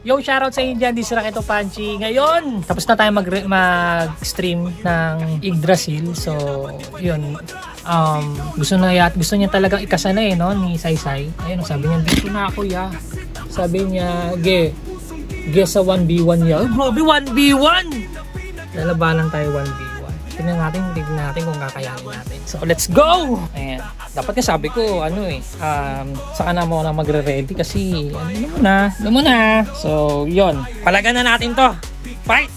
Yo, shoutout sa inyo dyan, di sila Keto Panchi. Ngayon, tapos na tayo mag-stream ng Yggdrasil. So, yun. Gusto niya talagang ikasanay, no, ni Saysay. Ayun, sabi niya, dito na ako, ya. Sabi niya, ge sa 1v1 ya. Oh, grabe, 1v1! Lalabanan tayo 1v1. Tignan natin kung kakayanin natin. So, let's go! Ayan. Dapat nga sabi ko, saka na mo na magre-ready kasi, ano mo na. So, yon. Palagan na natin to. Fight!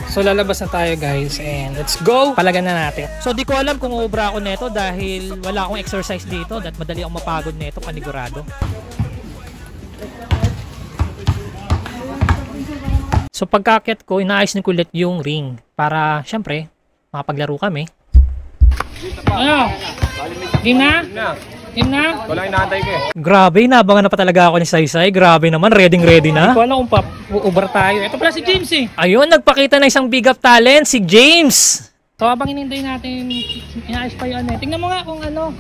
So, lalabas na tayo, guys. And let's go! Palagan na natin. So, di ko alam kung ubra ako neto dahil wala akong exercise dito. At madali akong mapagod neto, panigurado. So, pagkakit ko, inaayos ni Kulit yung ring. Para, syempre, makapaglaro kami. Ano? Game na? Game na? Walang inaantay ka eh. Grabe, nabangan na pa talaga ako ni Saysay. Grabe naman, ready na. Hindi ko alam kung pa-over tayo. Ito pala si James eh. Ayun, nagpakita na isang big up talent, si James. So habang ininday natin, inaayos pa yun eh. Tingnan mo nga kung ano.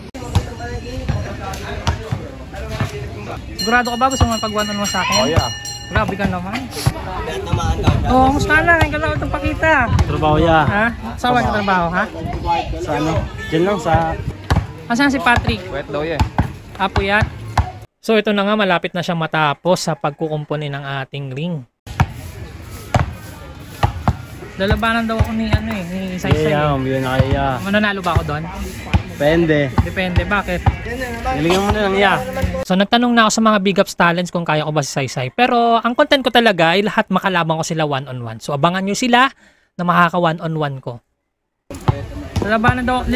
Sigurado ka ba gusto mo pag-one-on-one mo sa akin? Oh yeah. Grabe ka naman. Oo, musta na? Ngayon ka lang itong pakita. Trabaho ya. Ha? Saan ka trabaho, ha? Sa ano? Diyan lang sa... Asan si Patrick? Wet daw yan. Apo yan. So ito na nga, malapit na siyang matapos sa pagkukumpuni ng ating ring. Lalabanan daw ako ni Saysay. Yeah, yun na kaya. Mananalo ba ako doon? Depende. Depende, bakit? Galingan mo na lang ya. So nagtanong na ako sa mga big ups talents kung kaya ko ba si Saysay. Pero ang content ko talaga ay lahat makalaban ko sila one-on-one. So abangan nyo sila na makaka one-on-one ko. Nilalabanan daw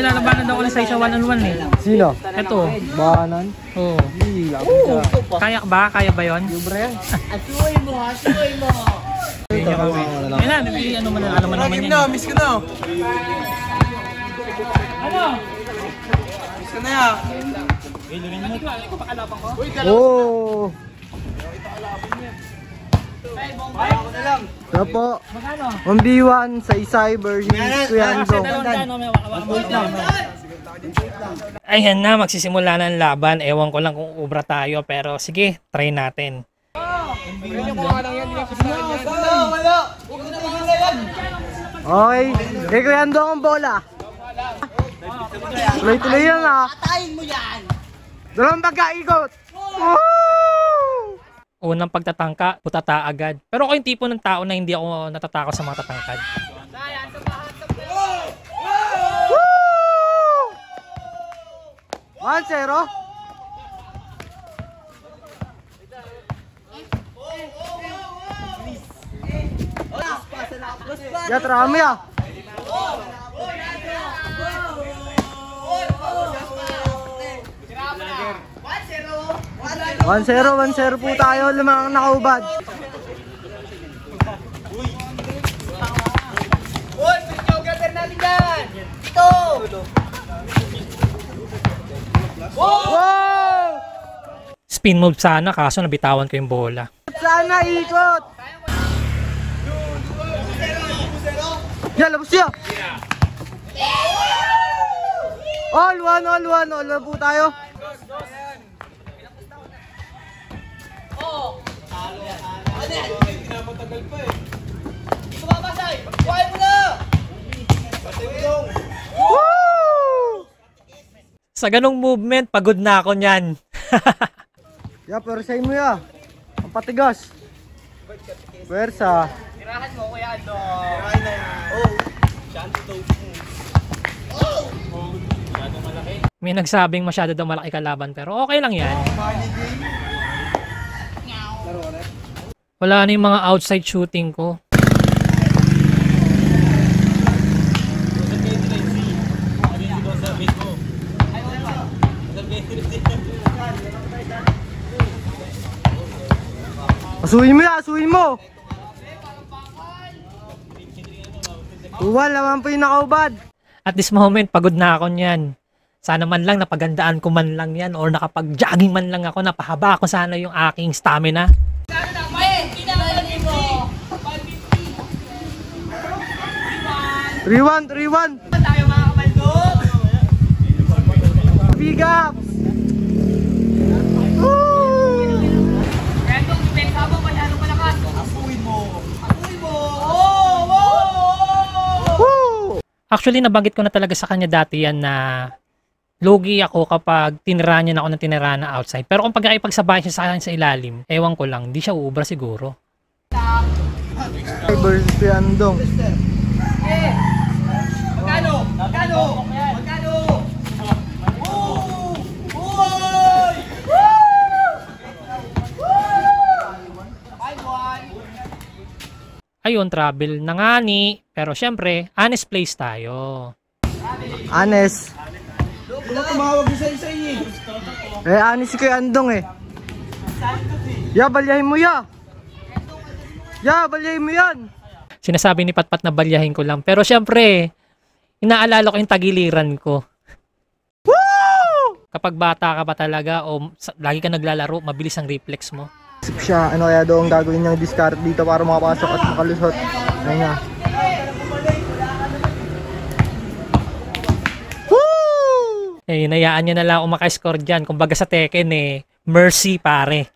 ako ni Saysay one-on-one eh. Sino? Ito. Bahanan? Oo. Kaya ba? Kaya ba yun? Asuy mo! Ayun na, ano man naman yan. Miss ko na. Ano? Miss ko na ya. Oh! Ito po, 1v1 Saysay versus Kuyandong. Ayan na, magsisimula na ang laban. Ewan ko lang kung ubra tayo, pero sige, try natin. Okay, kay Kuyandong ang bola. Tuloy-tuloy yan ha. Patayin mo yan! Dalawang pagkaikot. Unang pagtatangka, putata agad. Pero ako yung tipo ng tao na hindi ako natatakot sa mga tatangkad. 1-0. Ya, rami ah. 1-0 po tayo, lamang nakaubad. Uy! Pagkakater natin dyan! Ito! Wow! Spin move sana, kaso nabitawan ko yung bola. Sana ikot! Yan, labas siya! All one na po tayo. Sa ganong movement, pagod na ako niyan. Ya, persahin mo ya. Ang patigas. Persa. Tirahan mo, Kuya Ando. May nagsabing masyado daw malaki kalaban, pero okay lang yan. Wala na yung mga outside shooting ko. Asuhin mo ya, asuhin mo. Tuwal naman po yung nakaubad. At this moment, pagod na ako niyan. Sana man lang napagandaan ko man lang yan or nakapag-jogging man lang ako, napahaba ko sana yung aking stamina. 3-1. Tayo mga kabaldo! Big ups! Kaya itong defense habang masyadong malakas. Actually, nabanggit ko na talaga sa kanya dati yan na logi ako kapag tinira niya na ako ng tinira na outside. Pero kung pag nakipagsabay siya sa akin sa ilalim, ewan ko lang, di siya uubra siguro. Versus si Andong. Magkano? Magkano? Magkano? Uy! 5-1. Ayun, travel na nga ni. Pero syempre, honest place tayo. Honest. Tumawag isa-isa eh. Honest si Kuya Andong eh. Ya, balyahin mo ya. Ya, balyahin mo yan. Sinasabi ni Patpat na balyahin ko lang. Pero syempre, inaalala ko yung tagiliran ko. Woo! Kapag bata ka pa talaga o lagi ka naglalaro, mabilis ang reflex mo. Siya, ano kaya daw ang gagawin niyang discard dito para makapasok at makalusot. Ayun nga. Woo! Eh, hinayaan niya na lang ako makascore dyan. Kumbaga sa Tekken eh, mercy pare.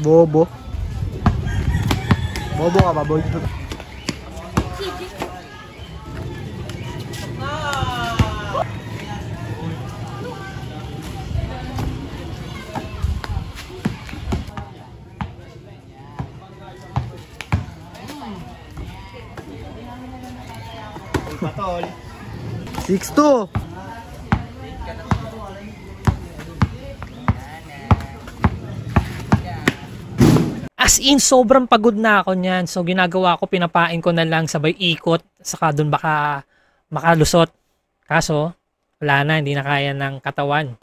Bobo. Bobo ka ba, boy? Patol. 6-2. As in, sobrang pagod na ako niyan. So, ginagawa ko, pinapain ko na lang sabay ikot. Saka dun baka makalusot. Kaso, wala na, hindi na kaya ng katawan.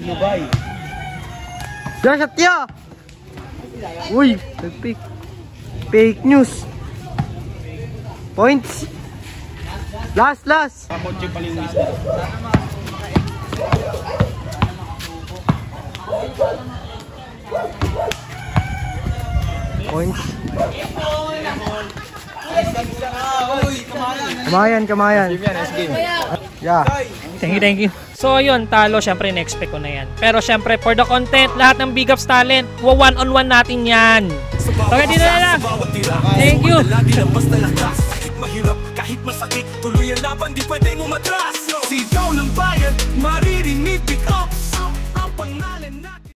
Lubay. Shot ya! Uy, nag-pick. Fake news. Points. Last. Kakotse palinis. Points. Uy, Kamayan. Yeah. Thank you. So, ayun, talo. Syempre, in-expect ko na yan. Pero, syempre, for the content, lahat ng Big Ups talent, one-on-one natin yan. Okay, dito na lang. Thank you. Mahirap kahit masakit, tuloy ang laban, di pwedeng umatras. Sigaw ng bayan,